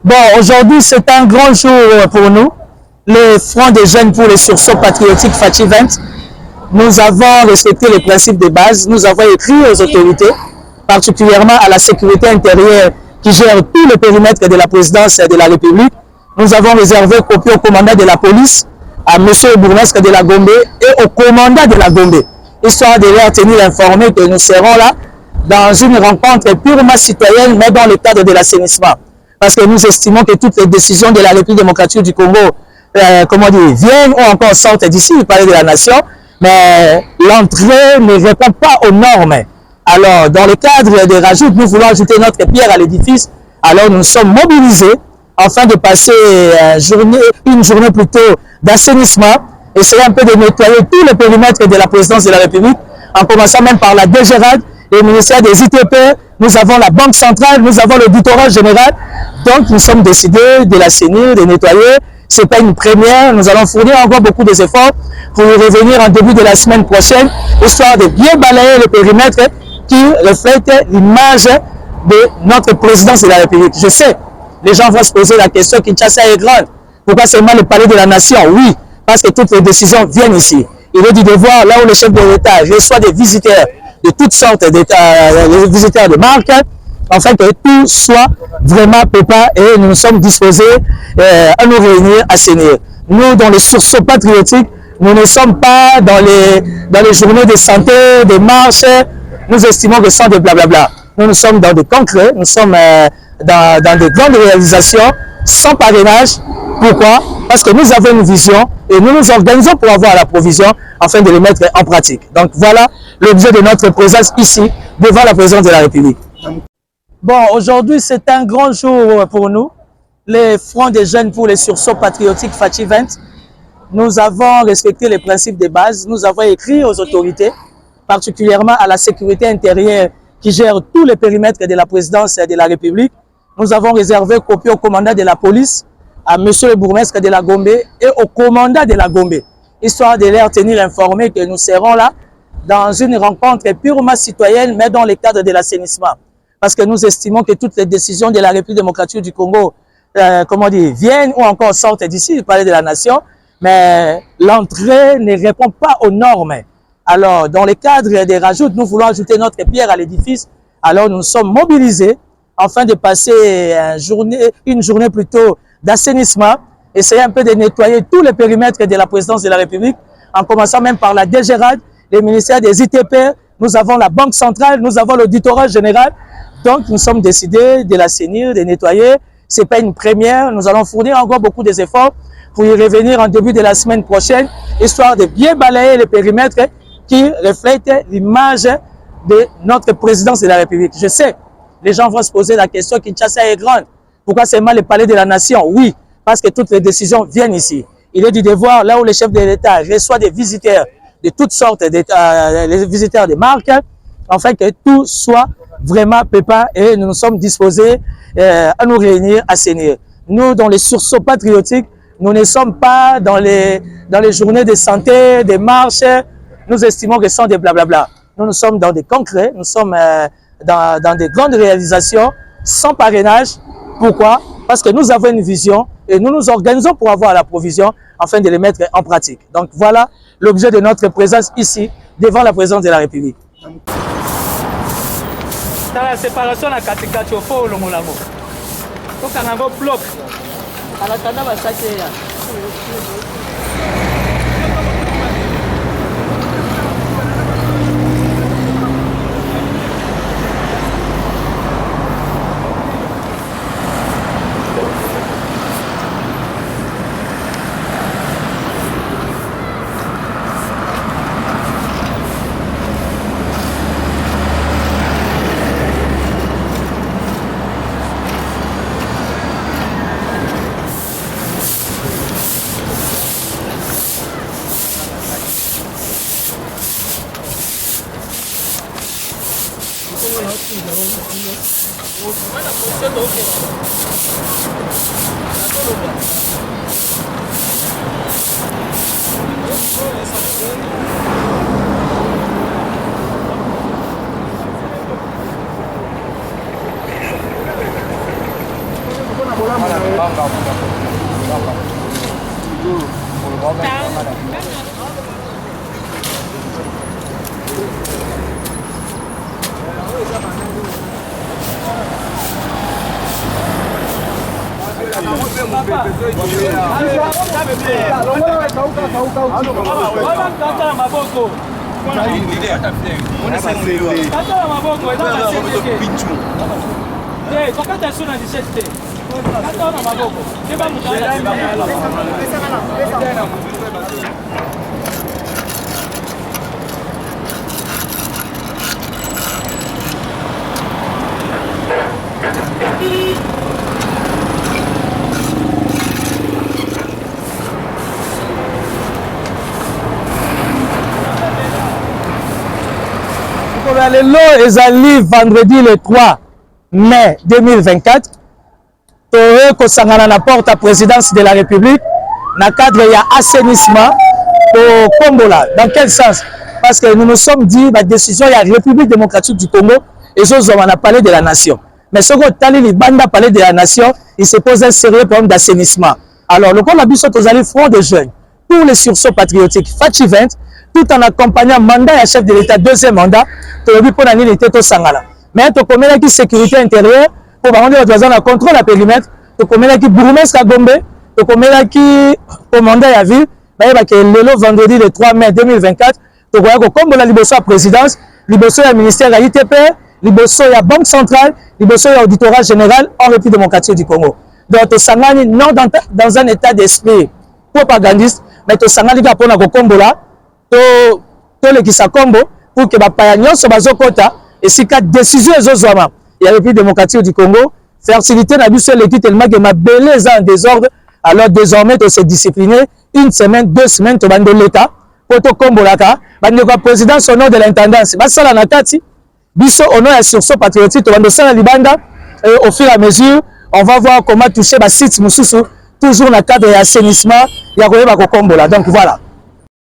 Bon, aujourd'hui, c'est un grand jour pour nous, le Front des Jeunes pour les Sursauts Patriotiques Fachi 20. Nous avons respecté les principes de base, nous avons écrit aux autorités, particulièrement à la sécurité intérieure qui gère tout le périmètre de la présidence de la République. Nous avons réservé copie au commandant de la police, à M. le bourgmestre de la Gombe et au commandant de la Gombe, histoire de leur tenir informés que nous serons là dans une rencontre purement citoyenne, mais dans le cadre de l'assainissement. Parce que nous estimons que toutes les décisions de la République démocratique du Congo, viennent ou encore sortent d'ici, du palais de la nation, mais l'entrée ne répond pas aux normes. Alors, dans le cadre des rajouts, nous voulons ajouter notre pierre à l'édifice. Alors, nous sommes mobilisés afin de passer une journée plutôt d'assainissement, essayer un peu de nettoyer tout le périmètre de la présidence de la République, en commençant même par la DGRAD, le ministère des ITP, nous avons la Banque centrale, nous avons l'auditorat général. Donc, nous sommes décidés de l'assainir, de nettoyer. Ce n'est pas une première. Nous allons fournir encore beaucoup d'efforts pour y revenir en début de la semaine prochaine, histoire de bien balayer le périmètre qui reflète l'image de notre présidence de la République. Je sais, les gens vont se poser la question, Kinshasa est grande. Pourquoi seulement le palais de la nation? Oui, parce que toutes les décisions viennent ici. Il est du devoir, là où le chef de l'État reçoit des visiteurs de toutes sortes des visiteurs de marque, afin que tout soit vraiment préparé et nous sommes disposés à nous réunir, à s'unir. Nous, dans les sursauts patriotiques, nous ne sommes pas dans les journées de santé, des marches. Nous estimons que sans de blablabla. Nous sommes dans des concrets, nous sommes dans de grandes réalisations, sans parrainage. Pourquoi? Parce que nous avons une vision et nous nous organisons pour avoir la provision afin de les mettre en pratique. Donc voilà l'objet de notre présence ici, devant la présidence de la République. Bon, aujourd'hui c'est un grand jour pour nous, le Front des Jeunes pour les Sursauts Patriotiques Fachi 20. Nous avons respecté les principes de base, nous avons écrit aux autorités, particulièrement à la sécurité intérieure qui gère tout le périmètre de la présidence de la République. Nous avons réservé copie au commandant de la police, à monsieur le bourgmestre de la Gombe et au commandant de la Gombe, histoire de leur tenir informés que nous serons là dans une rencontre purement citoyenne, mais dans le cadre de l'assainissement. Parce que nous estimons que toutes les décisions de la République démocratique du Congo, viennent ou encore sortent d'ici, du palais de la nation, mais l'entrée ne répond pas aux normes. Alors, dans le cadre des rajouts, nous voulons ajouter notre pierre à l'édifice. Alors, nous sommes mobilisés afin de passer une journée plutôt d'assainissement, essayer un peu de nettoyer tous les périmètres de la présidence de la République, en commençant même par la DGRAD, les ministères des ITP, nous avons la Banque centrale, nous avons l'auditorat général. Donc, nous sommes décidés de l'assainir, de nettoyer. Ce n'est pas une première, nous allons fournir encore beaucoup d'efforts pour y revenir en début de la semaine prochaine, histoire de bien balayer les périmètres qui reflètent l'image de notre présidence de la République. Je sais, les gens vont se poser la question, Kinshasa est grande. Pourquoi seulement le palais de la nation? Oui, parce que toutes les décisions viennent ici. Il est du devoir, là où le chef de l'État reçoit des visiteurs de toutes sortes, les visiteurs des marques, afin que tout soit vraiment pépin et nous nous sommes disposés à nous réunir, à assainir. Nous, dans les sursauts patriotiques, nous ne sommes pas dans les journées de santé, des marches. Nous estimons que ce sont des blablabla. Nous sommes dans des concrets, nous sommes dans des grandes réalisations sans parrainage. Pourquoi? Parce que nous avons une vision et nous nous organisons pour avoir la provision afin de les mettre en pratique. Donc voilà l'objet de notre présence ici, devant la présidence de la République. Dans la séparation, la catégorie au fond, l'homme là-bas. Donc on a un bloc. À la table, ça c'est là. Le lot ezali vendredi le 3 mai 2024. Toye kosangana na porte à présidence de la République na cadre ya assainissement au Kombola. Dans quel sens? Parce que nous nous sommes dit la décision de la République démocratique du Congo et ça on a parlé de la nation. Mais ce qu'on tali les bandes parler de la nation, il se pose un sérieux problème d'assainissement. Alors le qu'on a vu sur les front de jeunes pour les sursauts patriotiques FATI20 tout en accompagnant mandat et chef de l'État deuxième mandat. Mais tu connais la sécurité intérieure pour rendre le contrôle à périmètre. Tu connais la bourgmestre à Gombe, tu connais la commandant à ville. Le vendredi le 3 mai 2024, tu connais comme la liboso à présidence, liboso à ministère à ITP, liboso à banque centrale, liboso à auditorat général en République démocratique du Congo. Donc tu sangani non dans un état d'esprit propagandiste, mais tu sangani pour na kombola, tu le qui sa combo. Pour que les païens soient bazokota et si quatre décisions ezozwama il y a la République démocratique du Congo fertilité n'a vu sur l'équipe tellement que ma belé en désordre alors désormais de se discipliner une semaine 2 semaines to bando l'état pour to kombolaka bande ko président son nom de l'intendance basala na kati biso au nom ya sursaut patriotique to bando sala libanda et au fur et à mesure on va voir comment toucher ba site mususu toujours dans le cadre d'assainissement, il y a kokombola. Donc voilà.